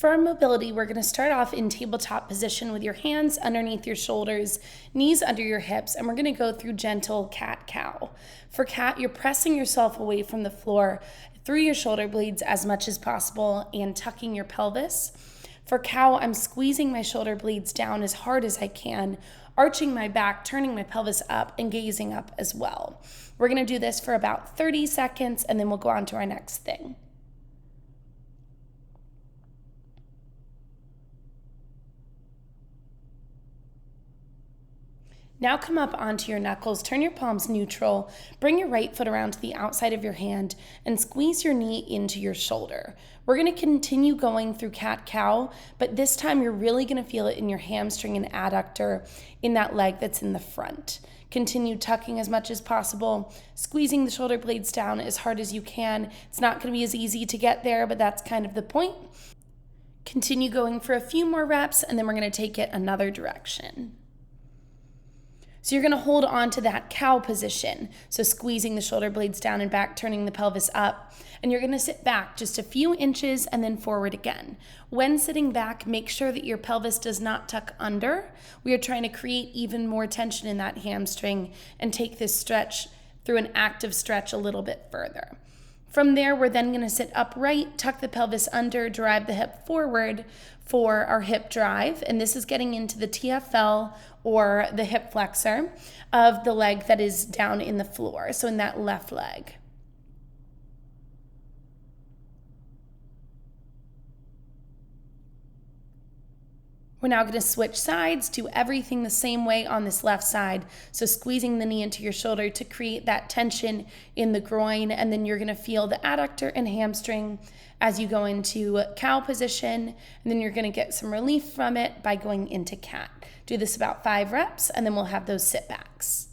For our mobility, we're going to start off in tabletop position with your hands underneath your shoulders, knees under your hips, and we're going to go through gentle cat-cow. For cat, you're pressing yourself away from the floor through your shoulder blades as much as possible and tucking your pelvis. For cow, I'm squeezing my shoulder blades down as hard as I can, arching my back, turning my pelvis up, and gazing up as well. We're going to do this for about 30 seconds, and then we'll go on to our next thing. Now come up onto your knuckles, turn your palms neutral, bring your right foot around to the outside of your hand, and squeeze your knee into your shoulder. We're going to continue going through cat-cow, but this time you're really going to feel it in your hamstring and adductor in that leg that's in the front. Continue tucking as much as possible, squeezing the shoulder blades down as hard as you can. It's not going to be as easy to get there, but that's kind of the point. Continue going for a few more reps, and then we're going to take it another direction. So you're going to hold on to that cow position, so squeezing the shoulder blades down and back, turning the pelvis up, and you're going to sit back just a few inches and then forward again. When sitting back, make sure that your pelvis does not tuck under. We are trying to create even more tension in that hamstring and take this stretch through an active stretch a little bit further. From there, we're then going to sit upright, tuck the pelvis under, drive the hip forward for our hip drive. And this is getting into the TFL or the hip flexor of the leg that is down in the floor, so in that left leg. We're now going to switch sides, do everything the same way on this left side. So squeezing the knee into your shoulder to create that tension in the groin, and then you're going to feel the adductor and hamstring as you go into cow position, and then you're going to get some relief from it by going into cat. Do this about 5 reps, and then we'll have those sit backs.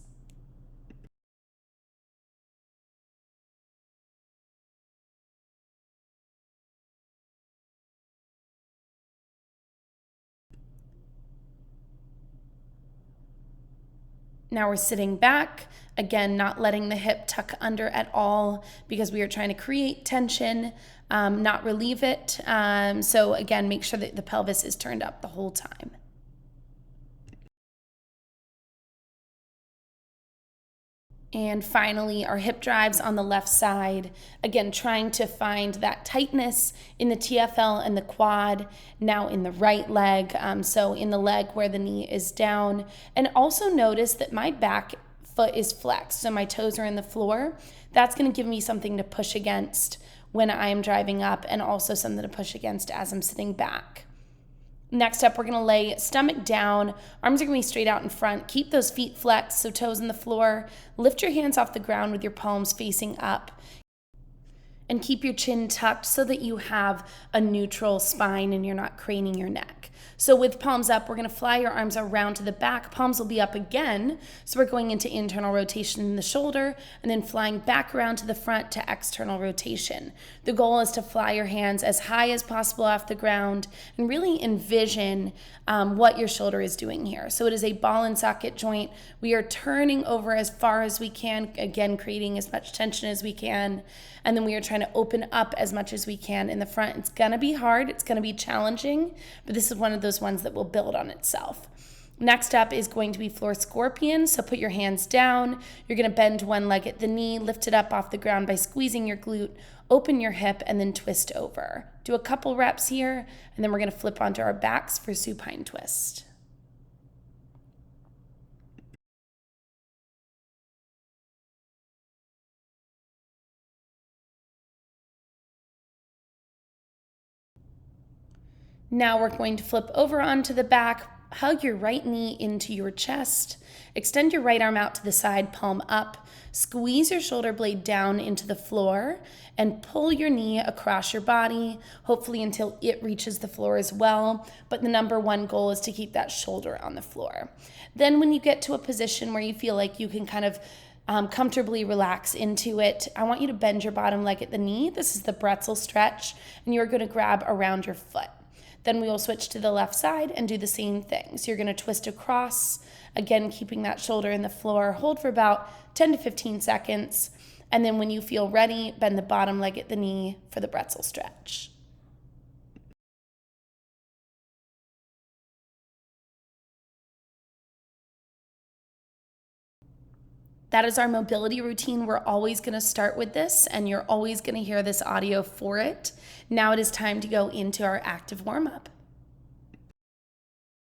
Now we're sitting back, again, not letting the hip tuck under at all because we are trying to create tension, not relieve it. So again, make sure that the pelvis is turned up the whole time. And finally, our hip drives on the left side. Again, trying to find that tightness in the TFL and the quad, now in the right leg, so in the leg where the knee is down. And also notice that my back foot is flexed, so my toes are in the floor. That's going to give me something to push against when I am driving up, and also something to push against as I'm sitting back. Next up, we're going to lay stomach down. Arms are going to be straight out in front. Keep those feet flexed, so toes in the floor. Lift your hands off the ground with your palms facing up. And keep your chin tucked so that you have a neutral spine and you're not craning your neck. So with palms up, we're going to fly your arms around to the back. Palms will be up again. So we're going into internal rotation in the shoulder and then flying back around to the front to external rotation. The goal is to fly your hands as high as possible off the ground and really envision what your shoulder is doing here. So it is a ball and socket joint. We are turning over as far as we can, again, creating as much tension as we can. And then we are trying to open up as much as we can in the front. It's going to be hard. It's going to be challenging, but this is one of those ones that will build on itself. Next up is going to be floor scorpion. So put your hands down. You're going to bend one leg at the knee, lift it up off the ground by squeezing your glute, open your hip, and then twist over. Do a couple reps here, and then we're going to flip onto our backs for supine twist. Now we're going to flip over onto the back, hug your right knee into your chest, extend your right arm out to the side, palm up, squeeze your shoulder blade down into the floor, and pull your knee across your body, hopefully until it reaches the floor as well. But the number one goal is to keep that shoulder on the floor. Then when you get to a position where you feel like you can kind of comfortably relax into it, I want you to bend your bottom leg at the knee. This is the pretzel stretch, and you're going to grab around your foot. Then we will switch to the left side and do the same thing. So you're going to twist across, again, keeping that shoulder in the floor. Hold for about 10 to 15 seconds. And then when you feel ready, bend the bottom leg at the knee for the pretzel stretch. That is our mobility routine. We're always going to start with this, and you're always going to hear this audio for it. Now it is time to go into our active warm-up.